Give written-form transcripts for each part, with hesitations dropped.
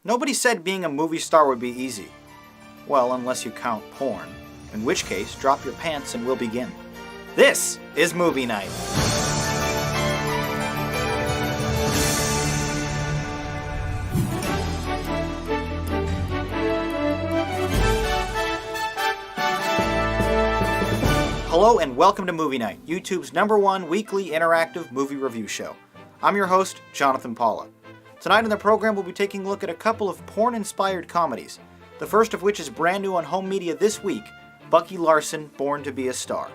Nobody said being a movie star would be easy. Well, unless you count porn. In which case, drop your pants and we'll begin. This is Movie Night. Hello and welcome to Movie Night, YouTube's #1 weekly interactive movie review show. I'm your host, Jonathan Paula. Tonight on the program we'll be taking a look at a couple of porn-inspired comedies, the first of which is brand new on home media this week, Bucky Larson, Born to be a Star.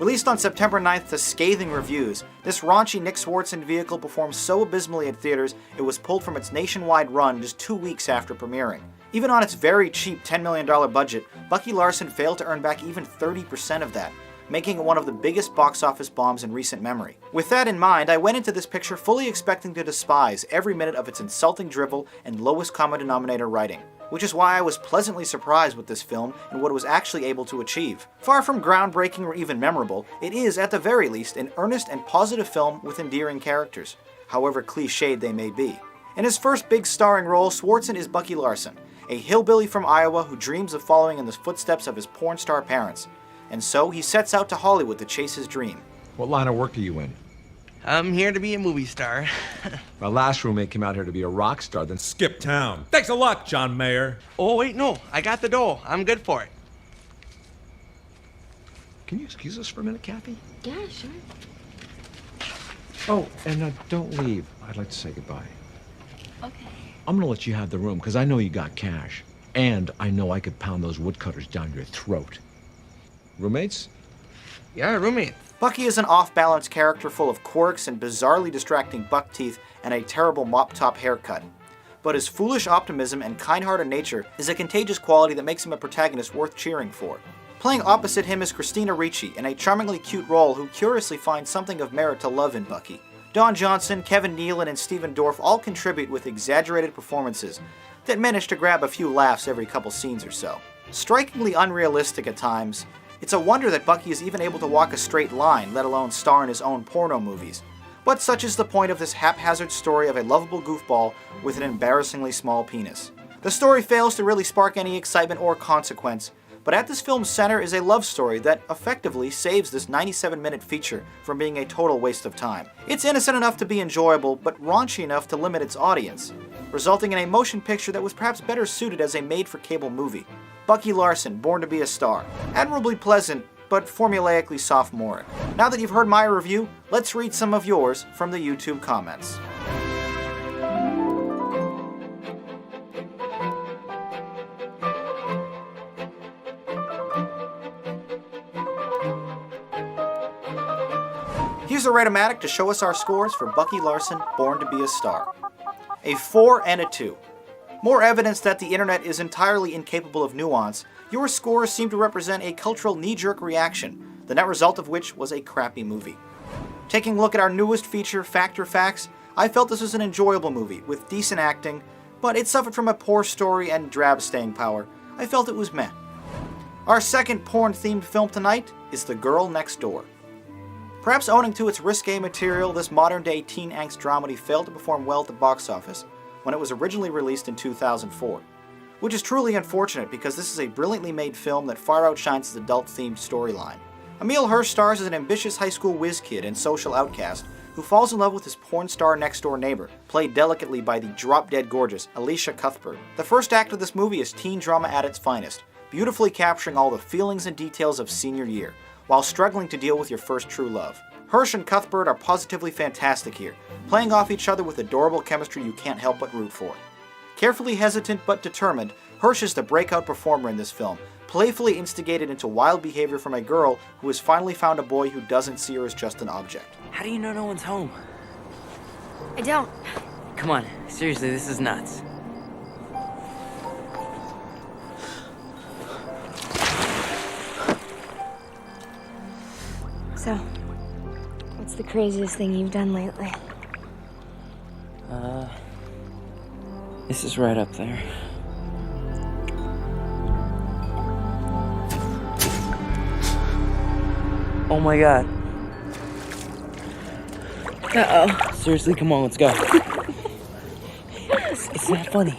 Released on September 9th to scathing reviews, this raunchy Nick Swardson vehicle performed so abysmally at theaters it was pulled from its nationwide run just 2 weeks after premiering. Even on its very cheap $10 million budget, Bucky Larson failed to earn back even 30% of that, making it one of the biggest box office bombs in recent memory. With that in mind, I went into this picture fully expecting to despise every minute of its insulting drivel and lowest common denominator writing, which is why I was pleasantly surprised with this film and what it was actually able to achieve. Far from groundbreaking or even memorable, it is, at the very least, an earnest and positive film with endearing characters, however cliched they may be. In his first big starring role, Swardson is Bucky Larson, a hillbilly from Iowa who dreams of following in the footsteps of his porn star parents. And so he sets out to Hollywood to chase his dream. What line of work are you in? I'm here to be a movie star. My last roommate came out here to be a rock star, then Skip town. Thanks a lot, John Mayer. Oh, wait, no. I got the dough. I'm good for it. Can you excuse us for a minute, Kathy? Yeah, sure. Oh, and don't leave. I'd like to say goodbye. Okay. I'm gonna let you have the room, because I know you got cash. And I know I could pound those woodcutters down your throat. Roommates? Yeah, roommate. Bucky is an off-balance character full of quirks and bizarrely distracting buck teeth and a terrible mop-top haircut. But his foolish optimism and kind-hearted nature is a contagious quality that makes him a protagonist worth cheering for. Playing opposite him is Christina Ricci in a charmingly cute role who curiously finds something of merit to love in Bucky. Don Johnson, Kevin Nealon, and Stephen Dorff all contribute with exaggerated performances that manage to grab a few laughs every couple scenes or so. Strikingly unrealistic at times, it's a wonder that Bucky is even able to walk a straight line, let alone star in his own porno movies. But such is the point of this haphazard story of a lovable goofball with an embarrassingly small penis. The story fails to really spark any excitement or consequence, but at this film's center is a love story that effectively saves this 97-minute feature from being a total waste of time. It's innocent enough to be enjoyable, but raunchy enough to limit its audience, resulting in a motion picture that was perhaps better suited as a made-for-cable movie. Bucky Larson, Born to be a Star. Admirably pleasant, but formulaically sophomoric. Now that you've heard my review, let's read some of yours from the YouTube comments. Here's a Ratomatic to show us our scores for Bucky Larson, Born to be a Star. A 4 and a 2. More evidence that the internet is entirely incapable of nuance, your scores seem to represent a cultural knee-jerk reaction, the net result of which was a crappy movie. Taking a look at our newest feature, Fact or Facts, I felt this was an enjoyable movie with decent acting, but it suffered from a poor story and drab staying power. I felt it was meh. Our second porn-themed film tonight is The Girl Next Door. Perhaps owing to its risque material, this modern-day teen angst dramedy failed to perform well at the box office when it was originally released in 2004, which is truly unfortunate because this is a brilliantly made film that far outshines its adult-themed storyline. Emile Hirsch stars as an ambitious high school whiz kid and social outcast who falls in love with his porn star next-door neighbor, played delicately by the drop-dead gorgeous Alicia Cuthbert. The first act of this movie is teen drama at its finest, beautifully capturing all the feelings and details of senior year, while struggling to deal with your first true love. Hirsch and Cuthbert are positively fantastic here, playing off each other with adorable chemistry you can't help but root for. Carefully hesitant but determined, Hirsch is the breakout performer in this film, playfully instigated into wild behavior from a girl who has finally found a boy who doesn't see her as just an object. How do you know no one's home? I don't. Come on. Seriously, this is nuts. So, what's the craziest thing you've done lately? This is right up there. Oh my god. Uh-oh. Seriously, come on, let's go. It's not funny.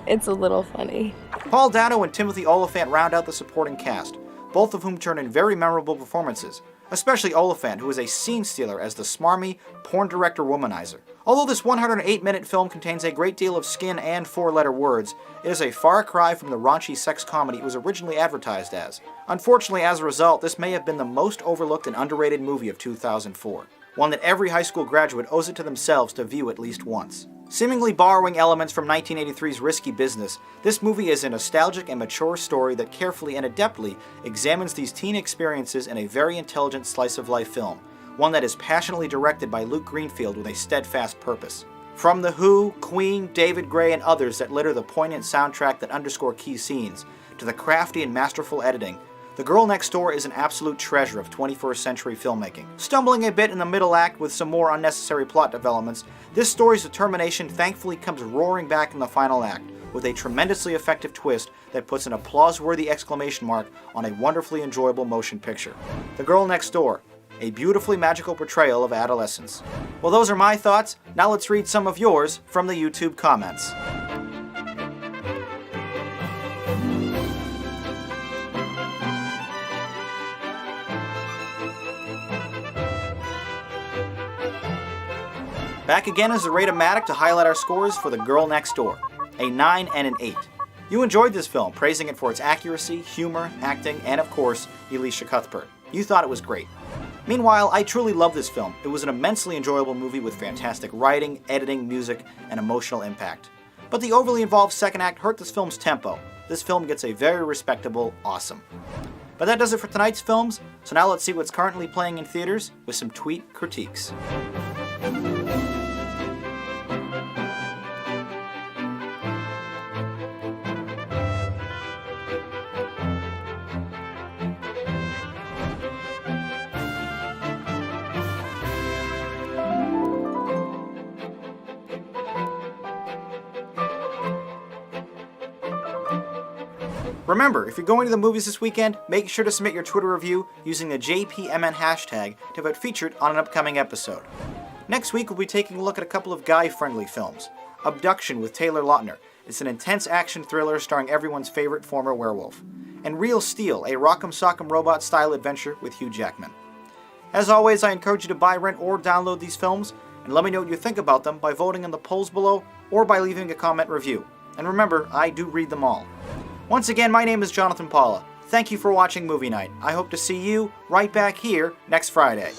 It's a little funny. Paul Dano and Timothy Oliphant round out the supporting cast, both of whom turn in very memorable performances, especially Oliphant, who is a scene stealer as the smarmy porn director womanizer. Although this 108-minute film contains a great deal of skin and four-letter words, it is a far cry from the raunchy sex comedy it was originally advertised as. Unfortunately, as a result, this may have been the most overlooked and underrated movie of 2004. One that every high school graduate owes it to themselves to view at least once. Seemingly borrowing elements from 1983's Risky Business, this movie is a nostalgic and mature story that carefully and adeptly examines these teen experiences in a very intelligent slice-of-life film, one that is passionately directed by Luke Greenfield with a steadfast purpose. From The Who, Queen, David Gray, and others that litter the poignant soundtrack that underscore key scenes, to the crafty and masterful editing, The Girl Next Door is an absolute treasure of 21st century filmmaking. Stumbling a bit in the middle act with some more unnecessary plot developments, this story's determination thankfully comes roaring back in the final act, with a tremendously effective twist that puts an applause-worthy exclamation mark on a wonderfully enjoyable motion picture. The Girl Next Door, a beautifully magical portrayal of adolescence. Well, those are my thoughts. Now let's read some of yours from the YouTube comments. Back again is the Rate-O-Matic to highlight our scores for The Girl Next Door, a 9 and an 8. You enjoyed this film, praising it for its accuracy, humor, acting, and of course, Elisha Cuthbert. You thought it was great. Meanwhile, I truly love this film. It was an immensely enjoyable movie with fantastic writing, editing, music, and emotional impact. But the overly involved second act hurt this film's tempo. This film gets a very respectable awesome. But that does it for tonight's films, so now let's see what's currently playing in theaters with some tweet critiques. Remember, if you're going to the movies this weekend, make sure to submit your Twitter review using the JPMN hashtag to have it featured on an upcoming episode. Next week, we'll be taking a look at a couple of guy-friendly films. Abduction with Taylor Lautner. It's an intense action thriller starring everyone's favorite former werewolf. And Real Steel, a Rock'em Sock'em Robot-style adventure with Hugh Jackman. As always, I encourage you to buy, rent, or download these films, and let me know what you think about them by voting in the polls below or by leaving a comment review. And remember, I do read them all. Once again, my name is Jonathan Paula. Thank you for watching Movie Night. I hope to see you right back here next Friday.